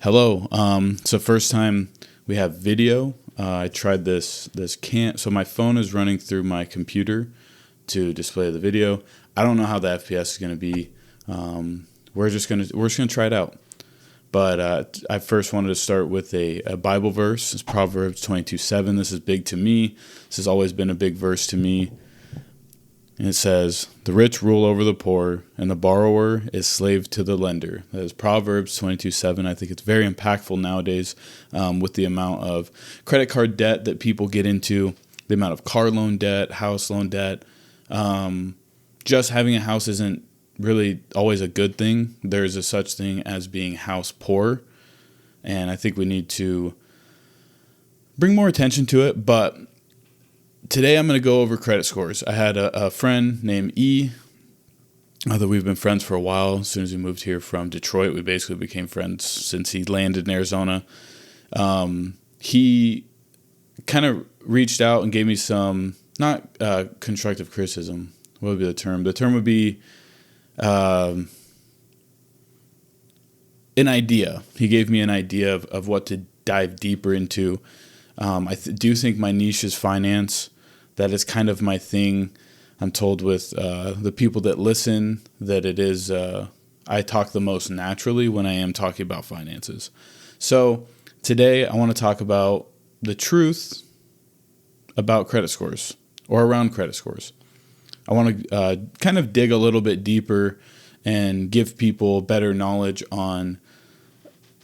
Hello. So first time we have video. I tried this can't. So my phone is running through my computer to display the video. I don't know how the FPS is going to be. We're just gonna try it out. But I first wanted to start with a Bible verse. It's Proverbs 22:7. This is big to me. This has always been a big verse to me. And it says, "The rich rule over the poor, and the borrower is slave to the lender." That is Proverbs 22:7. I think it's very impactful nowadays with the amount of credit card debt that people get into, the amount of car loan debt, house loan debt. Just having a house isn't really always a good thing. There's a such thing as being house poor, and I think we need to bring more attention to it. But today I'm going to go over credit scores. I had a friend named E that we've been friends for a while. As soon as we moved here from Detroit, we basically became friends since he landed in Arizona. He kind of reached out and gave me some, not constructive criticism. What would be the term? The term would be an idea. He gave me an idea of what to dive deeper into. I do think my niche is finance. That is kind of my thing. I'm told with the people that listen that it is, I talk the most naturally when I am talking about finances. So today I want to talk about the truth about credit scores or around credit scores. I want to kind of dig a little bit deeper and give people better knowledge on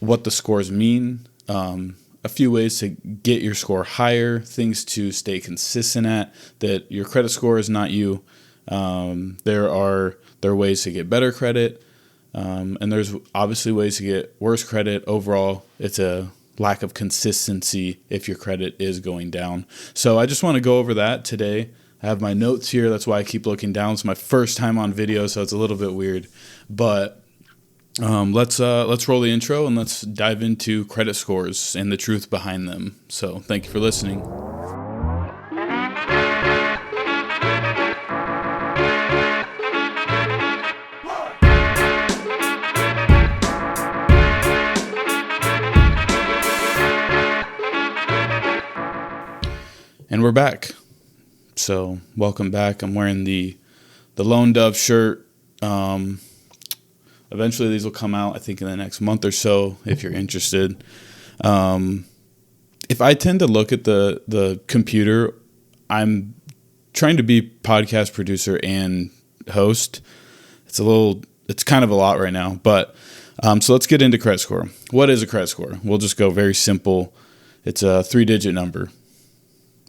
what the scores mean, a few ways to get your score higher, things to stay consistent at, that your credit score is not you. There are ways to get better credit, and there's obviously ways to get worse credit. Overall, it's a lack of consistency if your credit is going down. So I just want to go over that today. I have my notes here. That's why I keep looking down. It's my first time on video, so it's a little bit weird. But let's roll the intro and let's dive into credit scores and the truth behind them. So thank you for listening. And we're back. So welcome back. I'm wearing the Lone Dove shirt. Eventually these will come out, I think, in the next month or so, if you're interested. If I tend to look at the computer, I'm trying to be podcast producer and host. It's kind of a lot right now. But so let's get into credit score. What is a credit score? We'll just go very simple. It's a 3-digit number.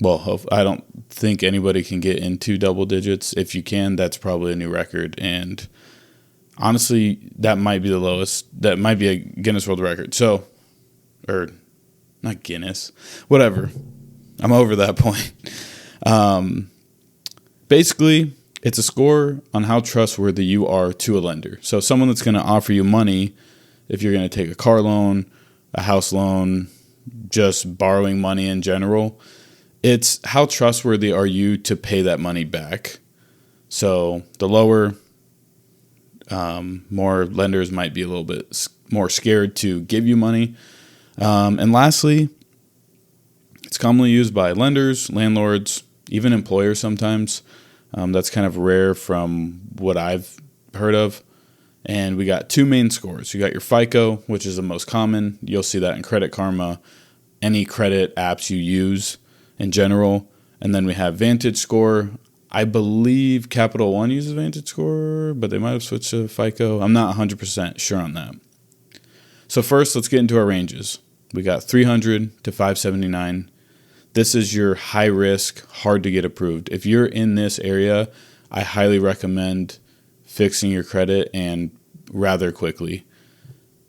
Well, I don't think anybody can get into double digits. If you can, that's probably a new record. And honestly, that might be the lowest. That might be a Guinness World Record. So, or not Guinness, whatever. I'm over that point. Basically, it's a score on how trustworthy you are to a lender. So someone that's going to offer you money, if you're going to take a car loan, a house loan, just borrowing money in general, it's how trustworthy are you to pay that money back. So the lower, more lenders might be a little bit more scared to give you money. And lastly, it's commonly used by lenders, landlords, even employers sometimes. That's kind of rare from what I've heard of. And we got two main scores. You got your FICO, which is the most common. You'll see that in Credit Karma, any credit apps you use in general. And then we have Vantage Score. I believe Capital One uses Vantage Score, but they might have switched to FICO. I'm not 100% sure on that. So first, let's get into our ranges. We got 300 to 579. This is your high risk, hard to get approved. If you're in this area, I highly recommend fixing your credit and rather quickly.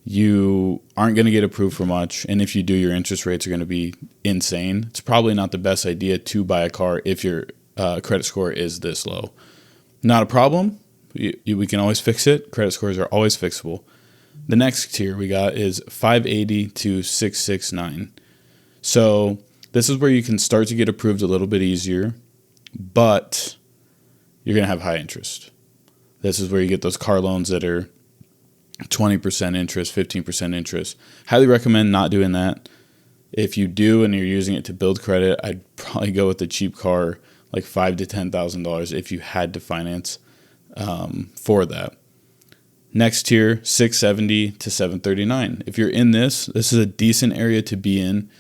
You aren't going to get approved for much, and if you do, your interest rates are going to be insane. It's probably not the best idea to buy a car if your credit score is this low. Not a problem. We can always fix it. Credit scores are always fixable. The next tier we got is 580 to 669. So this is where you can start to get approved a little bit easier, but you're going to have high interest. This is where you get those car loans that are 20% interest, 15% interest. Highly recommend not doing that. If you do and you're using it to build credit, I'd probably go with the cheap car, like $5,000 to $10,000 if you had to finance for that. Next tier, 670 to 739. If you're in this is a decent area to be in.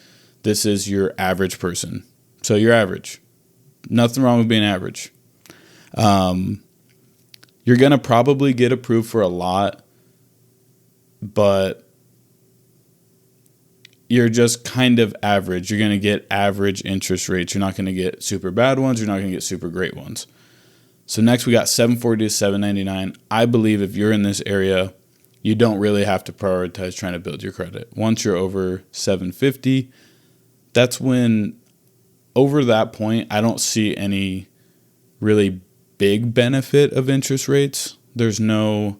This is your average person. So you're average. Nothing wrong with being average. You're going to probably get approved for a lot, but you're just kind of average. You're going to get average interest rates. You're not going to get super bad ones. You're not going to get super great ones. So next we got 740 to 799. I believe if you're in this area, you don't really have to prioritize trying to build your credit. Once you're over 750, that's when, over that point, I don't see any really big benefit of interest rates. There's no,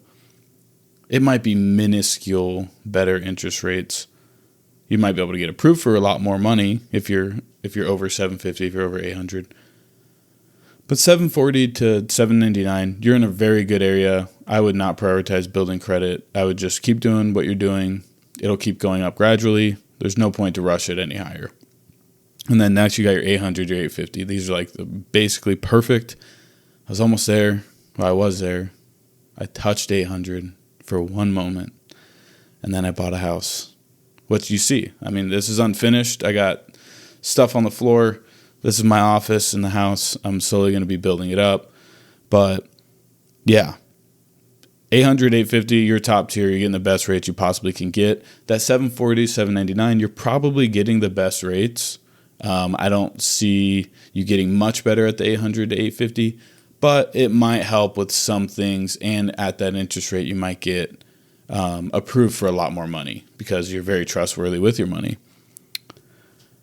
it might be minuscule better interest rates. You might be able to get approved for a lot more money if you're over 750, if you're over 800. But 740 to 799, you're in a very good area. I would not prioritize building credit. I would just keep doing what you're doing. It'll keep going up gradually. There's no point to rush it any higher. And then next you got your 800, your 850. These are like basically perfect. I was almost there. Well, I was there. I touched 800 for one moment, and then I bought a house. What you see, I mean, this is unfinished. I got stuff on the floor. This is my office in the house. I'm slowly going to be building it up. But yeah, 800, 850, you're top tier. You're getting the best rates you possibly can get. That 740, 799, you're probably getting the best rates. I don't see you getting much better at the 800 to 850, but it might help with some things. And at that interest rate, you might get approved for a lot more money because you're very trustworthy with your money.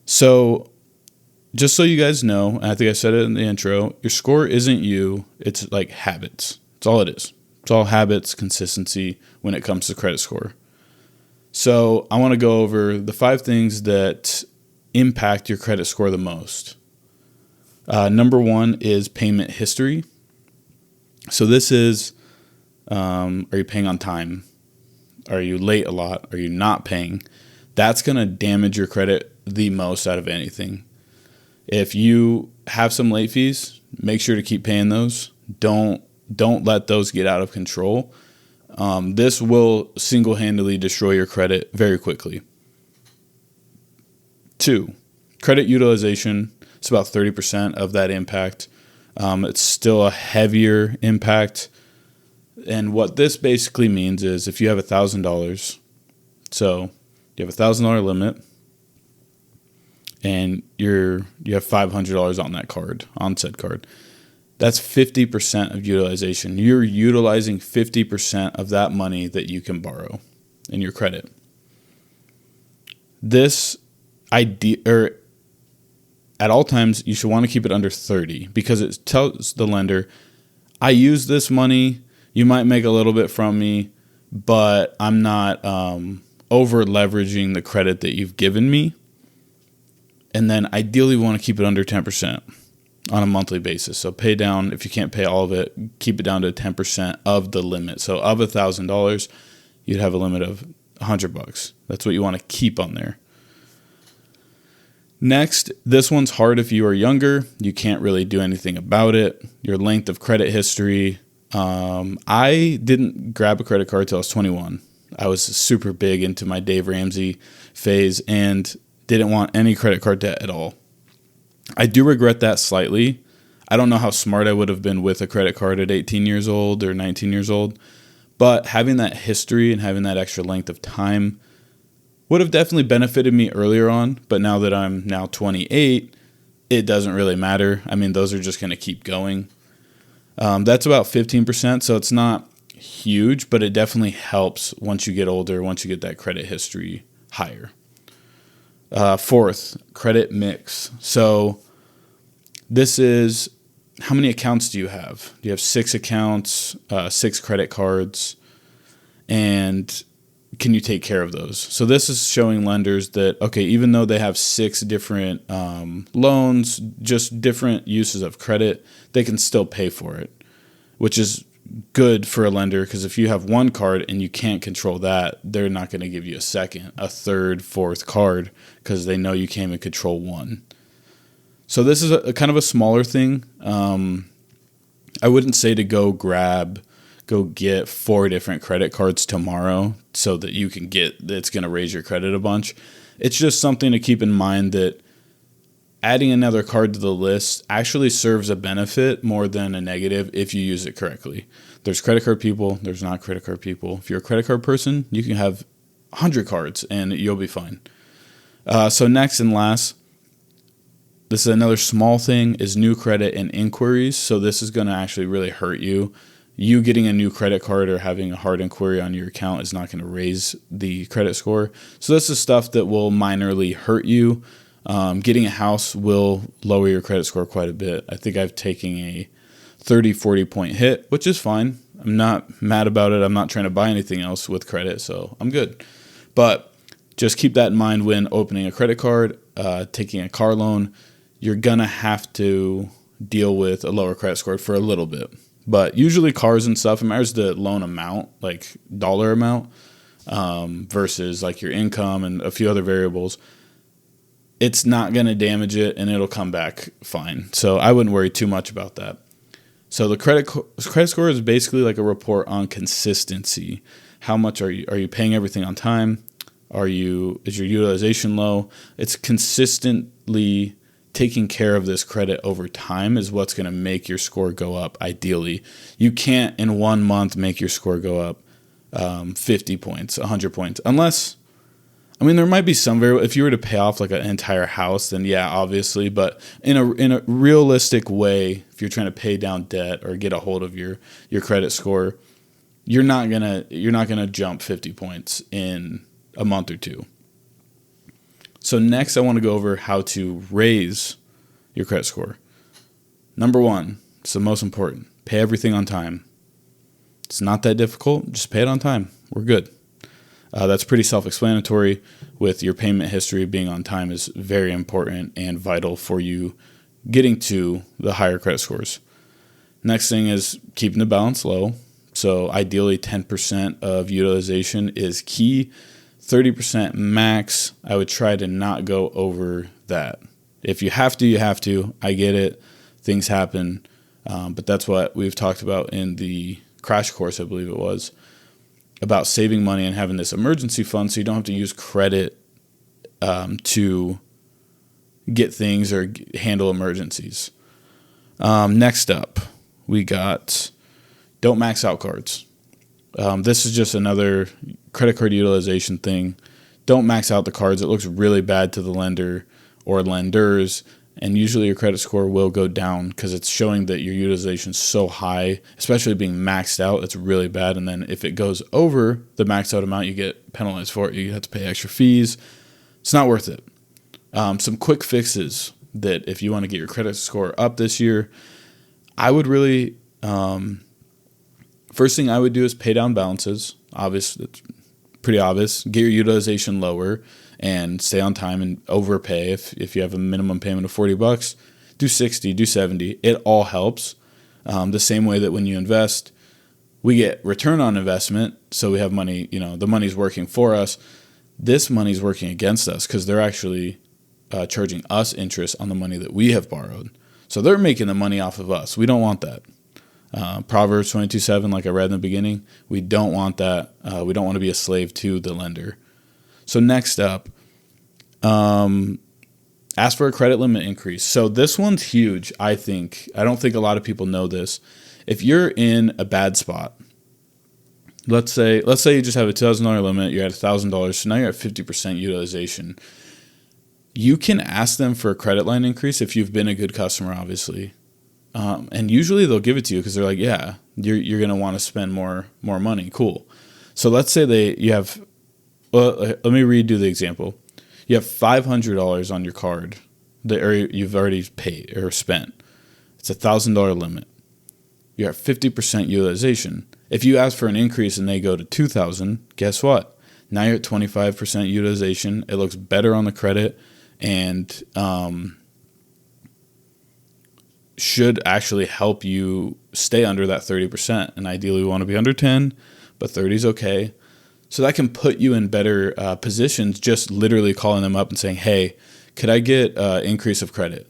So just so you guys know, and I think I said it in the intro, your score isn't you. It's like habits. That's all it is. It's all habits, consistency when it comes to credit score. So I want to go over the 5 things that impact your credit score the most. Number 1 is payment history. So this is, are you paying on time? Are you late a lot? Are you not paying? That's going to damage your credit the most out of anything. If you have some late fees, make sure to keep paying those. Don't let those get out of control. This will single-handedly destroy your credit very quickly. 2, credit utilization. It's about 30% of that impact. It's still a heavier impact. And what this basically means is if you have $1,000, so you have a $1,000 limit, and you have $500 on that card, on said card. That's 50% of utilization. You're utilizing 50% of that money that you can borrow in your credit. This idea, or at all times, you should want to keep it under 30 because it tells the lender, I use this money. You might make a little bit from me, but I'm not over leveraging the credit that you've given me. And then ideally we want to keep it under 10% on a monthly basis. So pay down, if you can't pay all of it, keep it down to 10% of the limit. So of $1,000, you'd have a limit of $100. That's what you want to keep on there. Next, this one's hard if you are younger. You can't really do anything about it. Your length of credit history. I didn't grab a credit card till I was 21. I was super big into my Dave Ramsey phase and didn't want any credit card debt at all. I do regret that slightly. I don't know how smart I would have been with a credit card at 18 years old or 19 years old, but having that history and having that extra length of time would have definitely benefited me earlier on. But now that I'm now 28, it doesn't really matter. I mean, those are just going to keep going. That's about 15%, so it's not huge, but it definitely helps once you get older, once you get that credit history higher. 4th, credit mix. So this is how many accounts do you have? Do you have 6 accounts, 6 credit cards, and can you take care of those? So this is showing lenders that, okay, even though they have 6 different loans, just different uses of credit, they can still pay for it, which is good for a lender, because if you have one card and you can't control that, they're not going to give you a second, a third, fourth card, because they know you can't even control one. So this is a kind of a smaller thing. I wouldn't say to go get 4 different credit cards tomorrow so that you can it's going to raise your credit a bunch. It's just something to keep in mind, that adding another card to the list actually serves a benefit more than a negative if you use it correctly. There's credit card people, there's not credit card people. If you're a credit card person, you can have 100 cards and you'll be fine. So next and last, this is another small thing, is new credit and inquiries. So this is going to actually really hurt you. You getting a new credit card or having a hard inquiry on your account is not going to raise the credit score. So this is stuff that will minorly hurt you. Getting a house will lower your credit score quite a bit. I think I've taken a 30, 40 point hit, which is fine. I'm not mad about it. I'm not trying to buy anything else with credit, so I'm good. But just keep that in mind when opening a credit card, taking a car loan. You're going to have to deal with a lower credit score for a little bit. But usually cars and stuff, it matters the loan amount, like dollar amount, versus like your income and a few other variables. It's not going to damage it, and it'll come back fine. So I wouldn't worry too much about that. So the credit score is basically like a report on consistency. How much are you paying everything on time? Is your utilization low? It's consistently taking care of this credit over time is what's going to make your score go up. Ideally, you can't in 1 month make your score go up 50 points, 100 points, unless. I mean, there might be some variable. If you were to pay off like an entire house, then yeah, obviously. But in a realistic way, if you're trying to pay down debt or get a hold of your credit score, you're not gonna jump 50 points in a month or two. So next, I want to go over how to raise your credit score. Number 1, it's the most important. Pay everything on time. It's not that difficult. Just pay it on time. We're good. That's pretty self-explanatory. With your payment history, being on time is very important and vital for you getting to the higher credit scores. Next thing is keeping the balance low. So ideally 10% of utilization is key. 30% max. I would try to not go over that. If you have to, you have to. I get it. Things happen. But that's what we've talked about in the crash course, I believe it was, about saving money and having this emergency fund so you don't have to use credit to get things or handle emergencies. Next up, we got don't max out cards. This is just another credit card utilization thing. Don't max out the cards. It looks really bad to the lender or lenders, and usually your credit score will go down because it's showing that your utilization is so high, especially being maxed out. It's really bad. And then if it goes over the maxed out amount, you get penalized for it. You have to pay extra fees. It's not worth it. Some quick fixes that if you want to get your credit score up this year, I would really, first thing I would do is pay down balances. Obviously, it's pretty obvious. Get your utilization lower and stay on time and overpay. If you have a minimum payment of $40, do 60, do 70. It all helps. The same way that when you invest, we get return on investment. So we have money, the money's working for us. This money's working against us because they're actually charging us interest on the money that we have borrowed. So they're making the money off of us. We don't want that. Proverbs 22:7, like I read in the beginning, we don't want that. We don't want to be a slave to the lender. So next up, ask for a credit limit increase. So this one's huge, I think. I don't think a lot of people know this. If you're in a bad spot, let's say you just have a $2,000 limit, you're at $1,000, so now you're at 50% utilization. You can ask them for a credit line increase if you've been a good customer, obviously. And usually they'll give it to you because they're like, yeah, you're going to want to spend more money. Cool. So let's say let me redo the example. You have $500 on your card that you've already paid or spent. It's a $1,000 limit. You're at 50% utilization. If you ask for an increase and they go to $2,000, guess what? Now you're at 25% utilization. It looks better on the credit, and should actually help you stay under that 30%. And ideally we want to be under 10, but 30 is okay. So that can put you in better positions, just literally calling them up and saying, hey, could I get an increase of credit?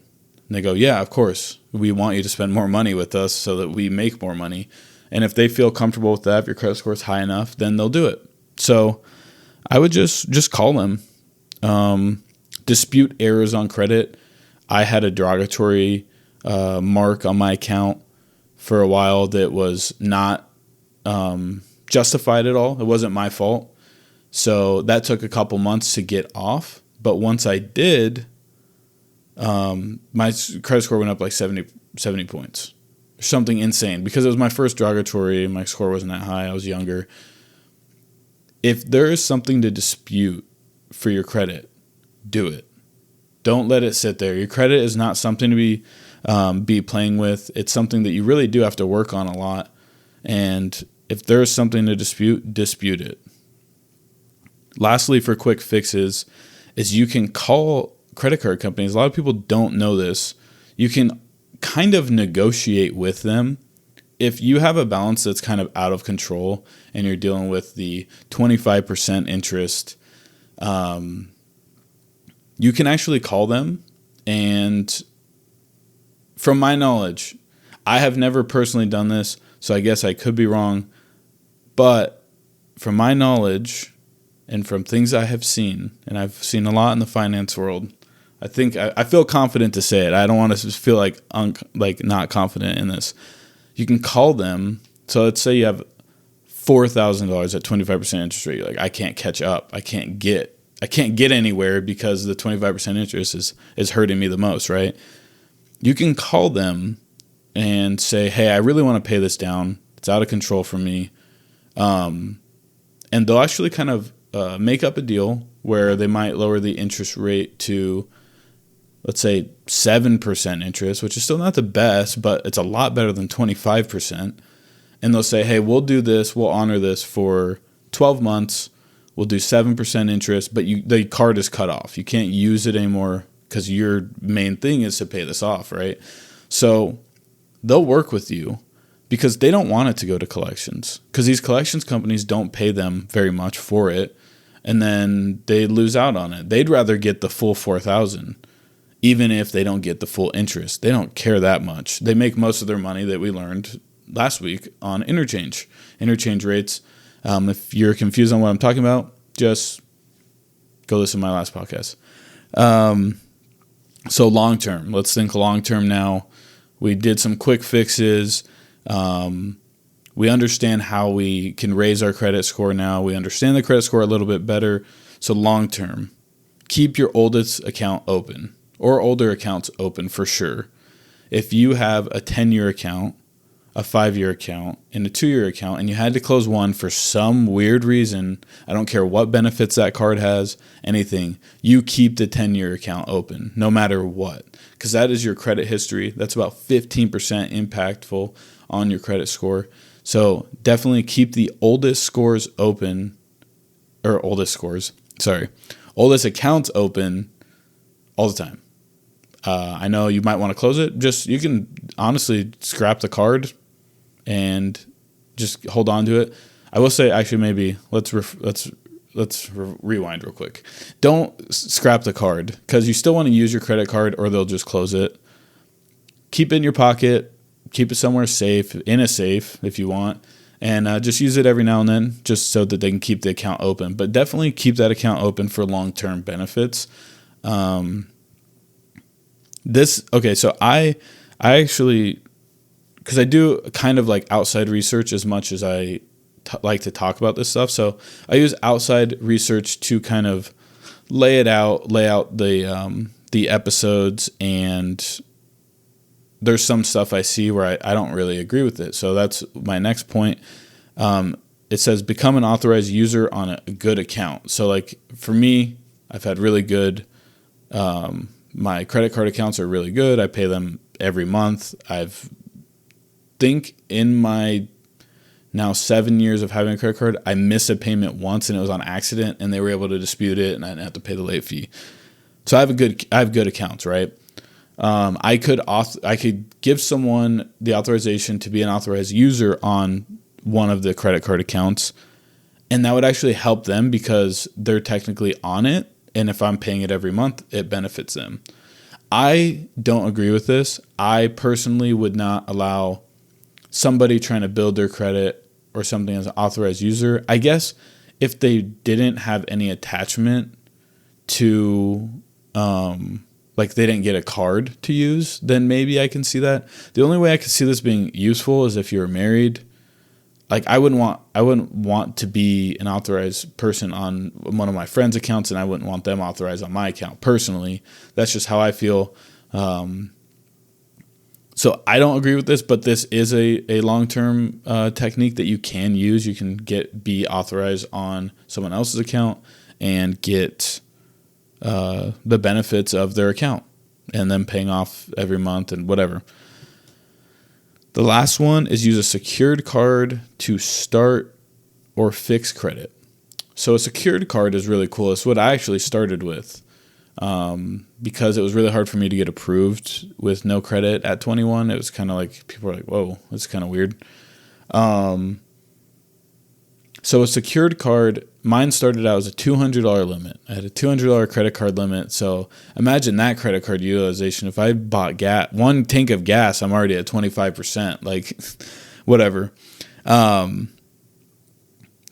And they go, yeah, of course. We want you to spend more money with us so that we make more money. And if they feel comfortable with that, if your credit score is high enough, then they'll do it. So I would just call them. Dispute errors on credit. I had a derogatory mark on my account for a while that was not justified at all. It wasn't my fault. So that took a couple months to get off. But once I did, my credit score went up like 70 points. Something insane, because it was my first derogatory and my score wasn't that high. I was younger. If there is something to dispute for your credit, do it. Don't let it sit there. Your credit is not something to be playing with. It's something that you really do have to work on a lot. And if there is something to dispute it. Lastly, for quick fixes, is you can call credit card companies. A lot of people don't know this. You can kind of negotiate with them. If you have a balance that's kind of out of control and you're dealing with the 25% interest, you can actually call them. And from my knowledge, I have never personally done this, so I guess I could be wrong. But from my knowledge and from things I have seen, and I've seen a lot in the finance world, I feel confident to say it. I don't want to feel like not confident in this. You can call them. So let's say you have $4,000 at 25% interest rate. You're like, I can't catch up. I can't get anywhere because the 25% interest is hurting me the most, right? You can call them and say, hey, I really want to pay this down. It's out of control for me. And they'll actually kind of make up a deal where they might lower the interest rate to, let's say, 7% interest, which is still not the best, but it's a lot better than 25%. And they'll say, hey, we'll do this. We'll honor this for 12 months. We'll do 7% interest, but the card is cut off. You can't use it anymore because your main thing is to pay this off, right? So they'll work with you because they don't want it to go to collections, because these collections companies don't pay them very much for it, and then they lose out on it. They'd rather get the full $4,000, even if they don't get the full interest. They don't care that much. They make most of their money, that we learned last week, on interchange rates. If you're confused on what I'm talking about, just go listen to my last podcast. So long term, let's think long term now. We did some quick fixes. We understand how we can raise our credit score now. We understand the credit score a little bit better. So long term, keep your oldest account open, or older accounts open for sure. If you have a 10-year account, a 5-year account, and a 2-year account, and you had to close one for some weird reason, I don't care what benefits that card has, anything, you keep the 10-year account open no matter what, because that is your credit history. That's about 15% impactful on your credit score. So definitely keep the oldest accounts open all the time. I know you might want to close it. You can honestly scrap the card and just hold on to it. I will say, actually, maybe let's rewind real quick. Don't scrap the card, because you still want to use your credit card, or they'll just close it. Keep it in your pocket. Keep it somewhere safe, in a safe if you want, and just use it every now and then, just so that they can keep the account open. But definitely keep that account open for long-term benefits. So I actually, because I do kind of like outside research as much as I like to talk about this stuff. So I use outside research to kind of lay out the episodes, and there's some stuff I see where I don't really agree with it. So that's my next point. It says become an authorized user on a good account. So like for me, I've had really good, my credit card accounts are really good. I pay them every month. Think in my now 7 years of having a credit card, I missed a payment once, and it was on accident, and they were able to dispute it, and I didn't have to pay the late fee. So I have good accounts, right? I could give someone the authorization to be an authorized user on one of the credit card accounts, and that would actually help them because they're technically on it. And if I'm paying it every month, it benefits them. I don't agree with this. I personally would not allow somebody trying to build their credit or something as an authorized user. I guess if they didn't have any attachment to, like they didn't get a card to use, then maybe I can see that. The only way I could see this being useful is if you're married. Like I wouldn't want to be an authorized person on one of my friends' accounts, and I wouldn't want them authorized on my account personally. That's just how I feel. So I don't agree with this, but this is a long-term technique that you can use. You can be authorized on someone else's account and get the benefits of their account and then paying off every month and whatever. The last one is use a secured card to start or fix credit. So a secured card is really cool. It's what I actually started with because it was really hard for me to get approved with no credit at 21. It was kind of like people were like, whoa, that's kind of weird. So a secured card, mine started out as a $200 limit. I had a $200 credit card limit. So imagine that credit card utilization. If I bought one tank of gas, I'm already at 25%. Like, whatever.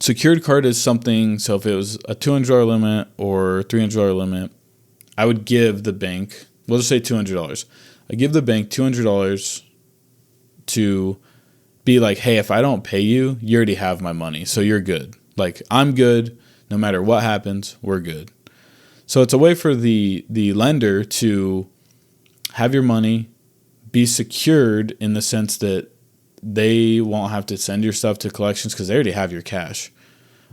Secured card is something. So if it was a $200 limit or $300 limit, I would give the bank, we'll just say $200. I give the bank $200 to be like, hey, if I don't pay you, you already have my money, so you're good. Like, I'm good. No matter what happens, we're good. So it's a way for the lender to have your money, be secured in the sense that they won't have to send your stuff to collections because they already have your cash.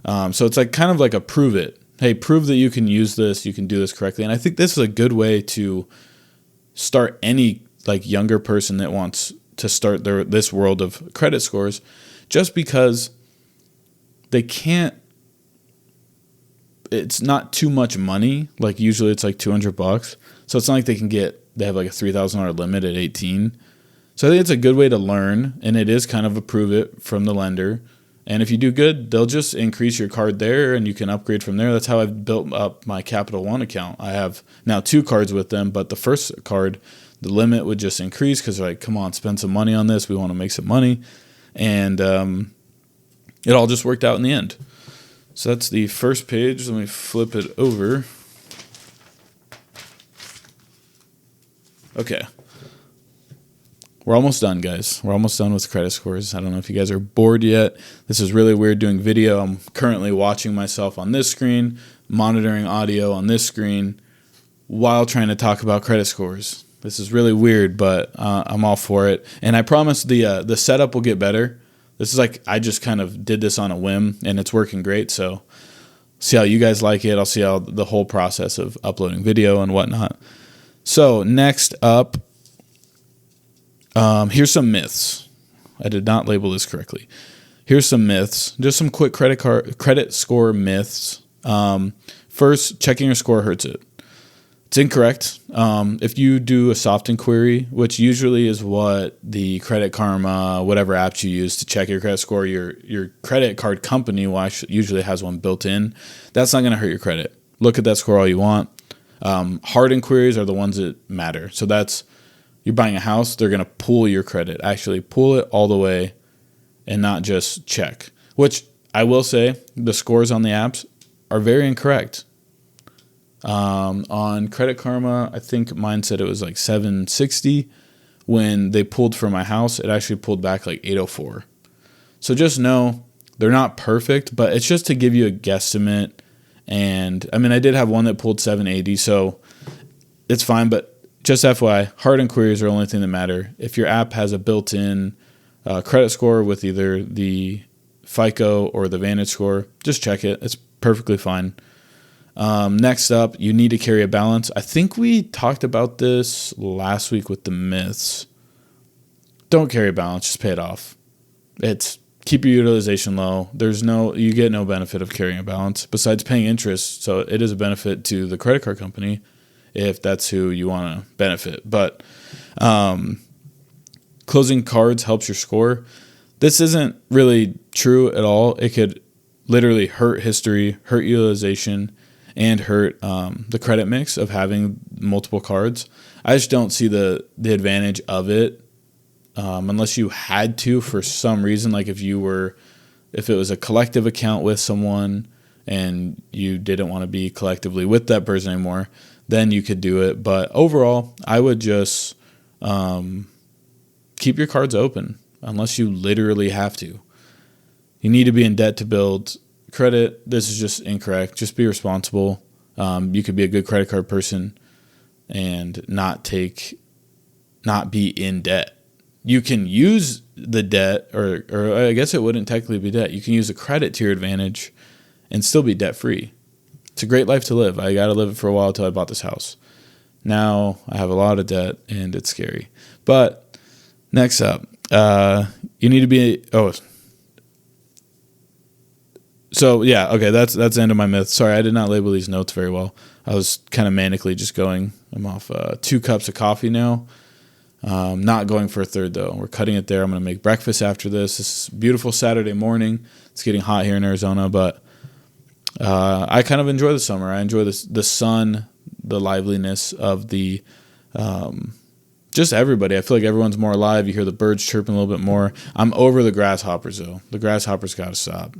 So it's like kind of like a prove it. Hey, prove that you can use this, you can do this correctly. And I think this is a good way to start any like younger person that wants to start this world of credit scores, just because they can't, it's not too much money. Like usually it's like $200. So it's not like they have like a $3,000 limit at 18. So I think it's a good way to learn, and it is kind of a prove it from the lender. And if you do good, they'll just increase your card there and you can upgrade from there. That's how I've built up my Capital One account. I have now 2 cards with them, but the first card, the limit would just increase because they're like, come on, spend some money on this. We want to make some money. And it all just worked out in the end. So that's the first page. Let me flip it over. Okay. We're almost done, guys. We're almost done with credit scores. I don't know if you guys are bored yet. This is really weird doing video. I'm currently watching myself on this screen, monitoring audio on this screen, while trying to talk about credit scores. This is really weird, but I'm all for it. And I promise the setup will get better. This is like I just kind of did this on a whim, and it's working great. So see how you guys like it. I'll see how the whole process of uploading video and whatnot. So next up, here's some myths. I did not label this correctly. Here's some myths. Just some quick credit score myths. First, checking your score hurts it. It's incorrect. If you do a soft inquiry, which usually is what the Credit Karma, whatever apps you use to check your credit score, your credit card company usually has one built in. That's not going to hurt your credit. Look at that score all you want. Hard inquiries are the ones that matter. So that's, you're buying a house, they're going to pull your credit. Actually pull it all the way and not just check. Which I will say, the scores on the apps are very incorrect. On Credit Karma, I think mine said it was like 760. When they pulled for my house, it actually pulled back like 804. So just know they're not perfect, but it's just to give you a guesstimate. And I mean, I did have one that pulled 780, so it's fine. But just FYI, hard inquiries are the only thing that matter. If your app has a built-in credit score with either the FICO or the Vantage score, just check it. It's perfectly fine. Next up, you need to carry a balance. I think we talked about this last week with the myths. Don't carry a balance, just pay it off. It's keep your utilization low. You get no benefit of carrying a balance besides paying interest. So it is a benefit to the credit card company if that's who you want to benefit. But closing cards helps your score. This isn't really true at all. It could literally hurt history, hurt utilization, and hurt the credit mix of having multiple cards. I just don't see the advantage of it unless you had to for some reason, like if it was a collective account with someone and you didn't want to be collectively with that person anymore, then you could do it. But overall, I would just keep your cards open unless you literally have to. You need to be in debt to build credit. This is just incorrect. Just be responsible. You could be a good credit card person and not be in debt. You can use the debt, or I guess it wouldn't technically be debt. You can use the credit to your advantage and still be debt free. It's a great life to live. I got to live it for a while until I bought this house. Now I have a lot of debt and it's scary. But next up, you need to be. So yeah, okay, that's the end of my myth. Sorry, I did not label these notes very well. I was kind of manically just going. I'm off 2 cups of coffee now. Not going for a third though. We're cutting it there. I'm going to make breakfast after this. This is a beautiful Saturday morning. It's getting hot here in Arizona, but I kind of enjoy the summer. I enjoy the sun, the liveliness of the just everybody. I feel like everyone's more alive. You hear the birds chirping a little bit more. I'm over the grasshoppers though. The grasshoppers got to stop.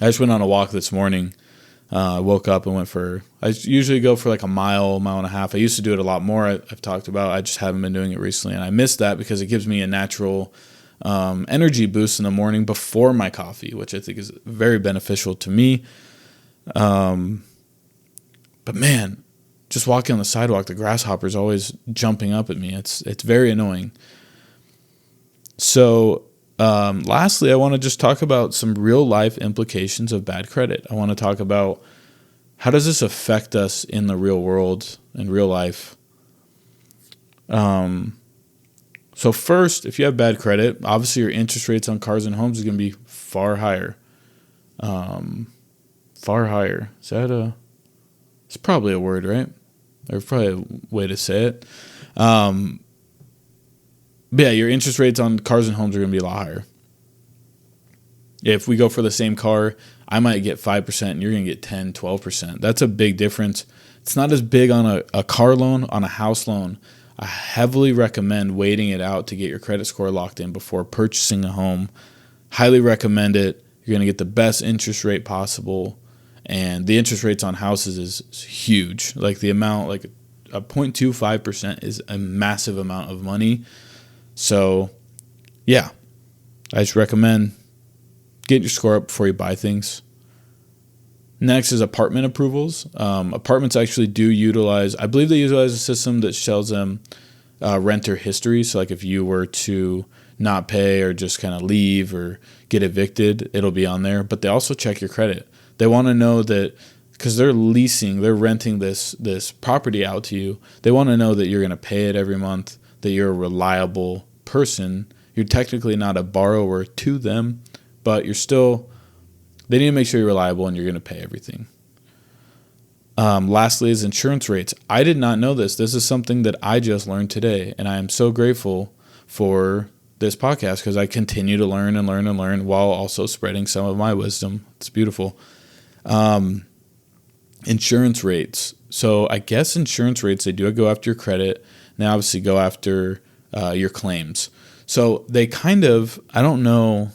I just went on a walk this morning. I woke up and I usually go for like a mile and a half. I used to do it a lot more. I've talked about, I just haven't been doing it recently. And I miss that because it gives me a natural energy boost in the morning before my coffee, which I think is very beneficial to me. But man, just walking on the sidewalk, the grasshopper's always jumping up at me. It's very annoying. So lastly, I want to just talk about some real life implications of bad credit. I want to talk about how does this affect us in the real world, in real life. So first, if you have bad credit, obviously your interest rates on cars and homes is going to be far higher. Far higher. It's probably a word, right? There's probably a way to say it. But yeah, your interest rates on cars and homes are going to be a lot higher. If we go for the same car, I might get 5% and you're going to get 10, 12%. That's a big difference. It's not as big on a car loan, on a house loan. I heavily recommend waiting it out to get your credit score locked in before purchasing a home. Highly recommend it. You're going to get the best interest rate possible. And the interest rates on houses is huge. Like the amount, like a 0.25% is a massive amount of money. So, yeah, I just recommend getting your score up before you buy things. Next is apartment approvals. Apartments actually do utilize, I believe they utilize a system that shows them renter history. So, like if you were to not pay or just kind of leave or get evicted, it'll be on there. But they also check your credit. They want to know that because they're renting this property out to you. They want to know that you're going to pay it every month, that you're a reliable person. You're technically not a borrower to them, but they need to make sure you're reliable and you're going to pay everything. Lastly is insurance rates. I did not know this. This is something that I just learned today, and I am so grateful for this podcast because I continue to learn and learn and learn while also spreading some of my wisdom. It's beautiful. Insurance rates. So I guess insurance rates, they do go after your credit. They obviously go after your claims. So they kind of, I don't know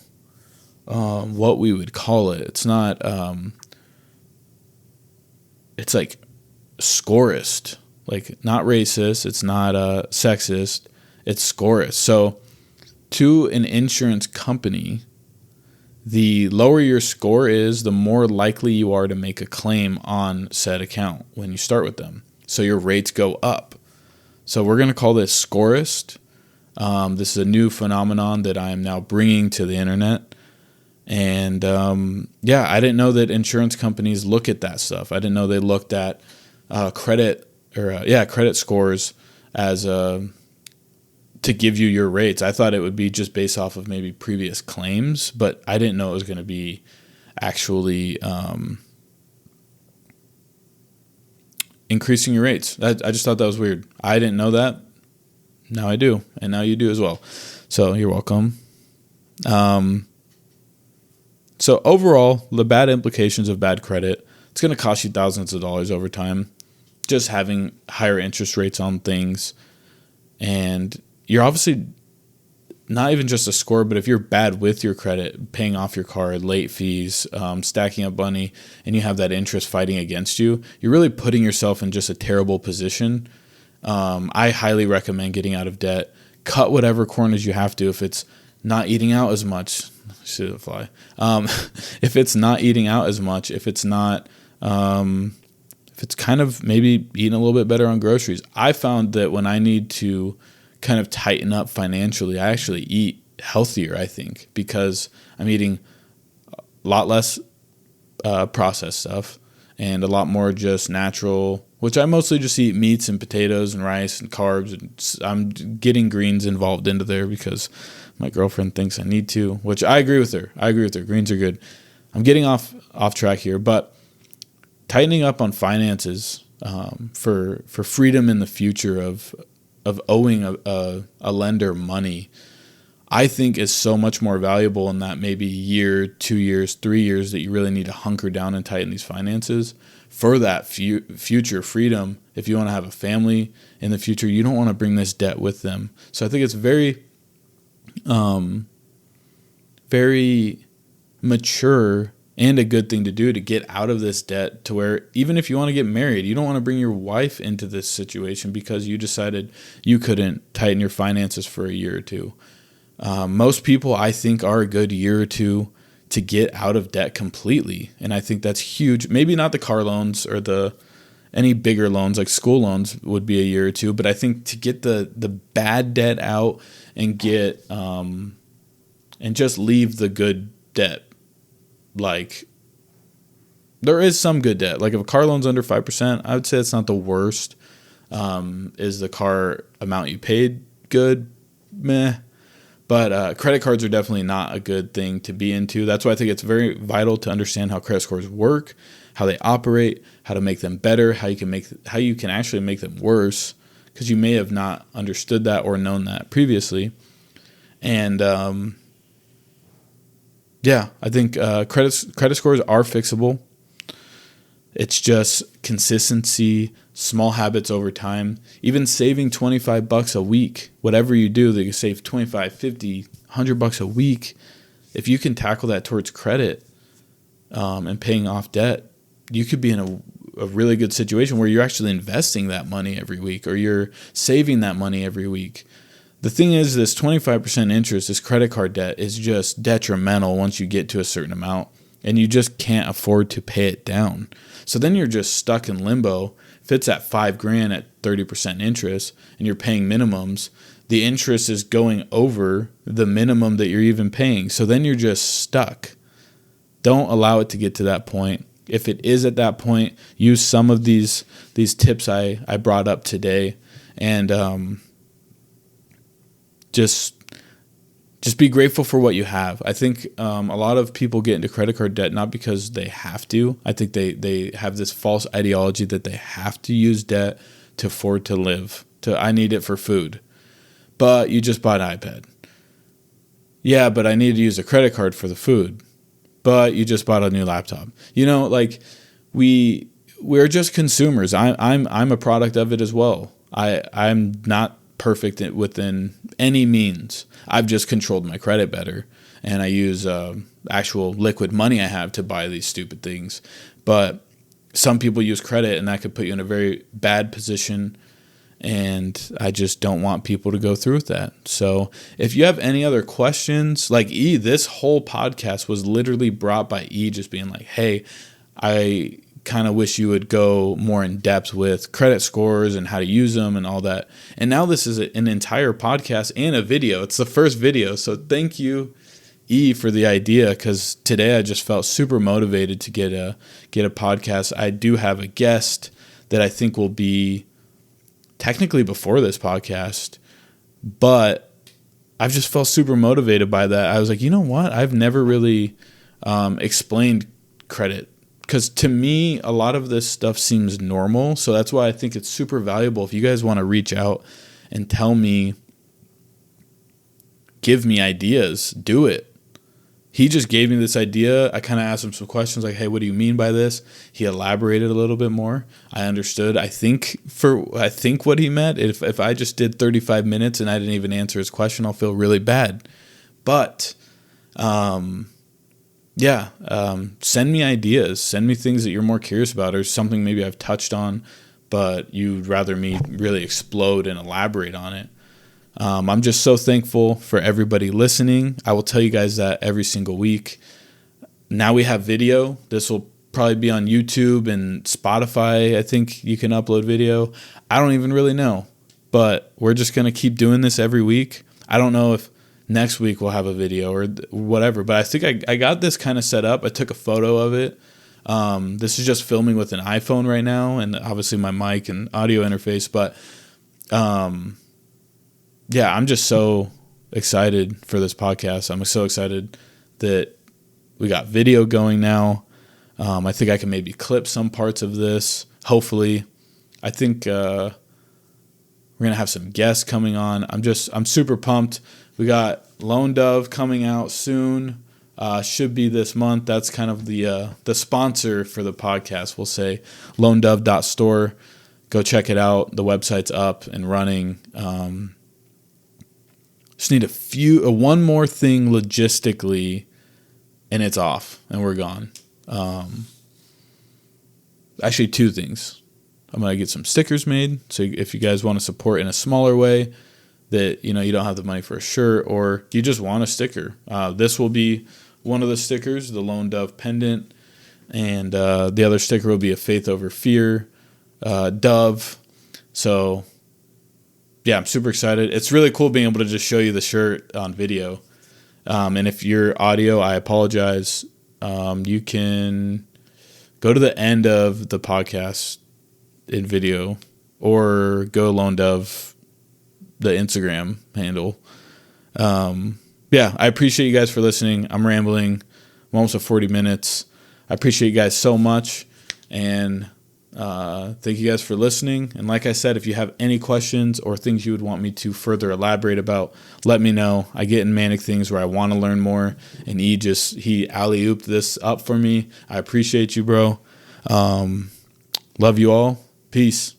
what we would call it. It's not, it's like scorist, like not racist. It's not sexist. It's scorist. So to an insurance company, the lower your score is, the more likely you are to make a claim on said account when you start with them. So your rates go up. So we're going to call this scorist. This is a new phenomenon that I am now bringing to the internet. And yeah, I didn't know that insurance companies look at that stuff. I didn't know they looked at credit scores as to give you your rates. I thought it would be just based off of maybe previous claims, but I didn't know it was going to be actually increasing your rates. I just thought that was weird. I didn't know that. Now I do, and now you do as well. So you're welcome. So overall, the bad implications of bad credit, it's going to cost you thousands of dollars over time, just having higher interest rates on things. And you're obviously not even just a score, but if you're bad with your credit, paying off your card, late fees, stacking up money, and you have that interest fighting against you, you're really putting yourself in just a terrible position. I highly recommend getting out of debt. Cut whatever corners you have to. If it's not eating out as much, should fly. If it's not eating out as much, if it's not, if it's kind of maybe eating a little bit better on groceries. I found that when I need to kind of tighten up financially, I actually eat healthier, I think, because I'm eating a lot less processed stuff and a lot more just natural, which I mostly just eat meats and potatoes and rice and carbs. And I'm getting greens involved into there because my girlfriend thinks I need to, which I agree with her. Greens are good. I'm getting off track here, but tightening up on finances for freedom in the future of owing a lender money, I think is so much more valuable in that maybe year, 2 years, 3 years that you really need to hunker down and tighten these finances for that future freedom. If you want to have a family in the future, you don't want to bring this debt with them. So I think it's very, very mature and a good thing to do to get out of this debt, to where even if you want to get married, you don't want to bring your wife into this situation because you decided you couldn't tighten your finances for a year or two. Most people, I think, are a good year or two to get out of debt completely. And I think that's huge. Maybe not the car loans or any bigger loans like school loans would be a year or two, but I think to get the bad debt out and get and just leave the good debt. Like, there is some good debt. Like, if a car loan's under 5%, I would say it's not the worst. Is the car amount you paid good? Meh. But credit cards are definitely not a good thing to be into. That's why I think it's very vital to understand how credit scores work, how they operate, how to make them better, how you can actually make them worse, because you may have not understood that or known that previously. And yeah, I think credit scores are fixable. It's just consistency, small habits over time. Even saving $25 a week, whatever you do, that you save $25, $50, $100 a week. If you can tackle that towards credit and paying off debt, you could be in a really good situation where you're actually investing that money every week, or you're saving that money every week. The thing is, this 25% interest, this credit card debt, is just detrimental once you get to a certain amount, and you just can't afford to pay it down. So then you're just stuck in limbo. If it's at $5,000 at 30% interest and you're paying minimums, the interest is going over the minimum that you're even paying. So then you're just stuck. Don't allow it to get to that point. If it is at that point, use some of these tips I brought up today, and just be grateful for what you have. I think a lot of people get into credit card debt not because they have to. I think they have this false ideology that they have to use debt to afford to live. I need it for food. But you just bought an iPad. Yeah, but I need to use a credit card for the food. But you just bought a new laptop. You know, like we're just consumers. I'm a product of it as well. I'm not perfect within any means. I've just controlled my credit better, and I use actual liquid money I have to buy these stupid things. But some people use credit, and that could put you in a very bad position, and I just don't want people to go through with that. So if you have any other questions, like this whole podcast was literally brought by just being like, hey, I kind of wish you would go more in depth with credit scores and how to use them and all that. And now this is an entire podcast and a video. It's the first video. So thank you, for the idea, because today I just felt super motivated to get a podcast. I do have a guest that I think will be technically before this podcast, but I've just felt super motivated by that. I was like, you know what? I've never really explained credit, because to me, a lot of this stuff seems normal. So that's why I think it's super valuable. If you guys want to reach out and tell me, give me ideas, do it. He just gave me this idea. I kind of asked him some questions like, hey, what do you mean by this? He elaborated a little bit more. I understood. I think what he meant, if I just did 35 minutes and I didn't even answer his question, I'll feel really bad. But, send me ideas. Send me things that you're more curious about or something maybe I've touched on, but you'd rather me really explode and elaborate on it. I'm just so thankful for everybody listening. I will tell you guys that every single week. Now we have video. This will probably be on YouTube and Spotify. I think you can upload video. I don't even really know, but we're just going to keep doing this every week. I don't know if next week we'll have a video or whatever, but I think I got this kind of set up. I took a photo of it. This is just filming with an iPhone right now and obviously my mic and audio interface, but I'm just so excited for this podcast. I'm so excited that we got video going now. I think I can maybe clip some parts of this. Hopefully, I think we're going to have some guests coming on. I'm super pumped. We got Lone Dove coming out soon. Should be this month. That's kind of the sponsor for the podcast. We'll say lonedove.store. Go check it out. The website's up and running. Just need one more thing logistically, and it's off, and we're gone. Actually, two things. I'm going to get some stickers made, so if you guys want to support in a smaller way, that you don't have the money for a shirt, or you just want a sticker. This will be one of the stickers, the Lone Dove pendant, and the other sticker will be a Faith Over Fear dove. So I'm super excited. It's really cool being able to just show you the shirt on video. And if you're audio, I apologize. You can go to the end of the podcast in video or go Lone Dove, the Instagram handle. I appreciate you guys for listening. I'm rambling. I'm almost at 40 minutes. I appreciate you guys so much. And thank you guys for listening. And like I said, if you have any questions or things you would want me to further elaborate about, let me know. I get in manic things where I want to learn more, and he alley-ooped this up for me. I appreciate you, bro. Love you all. Peace.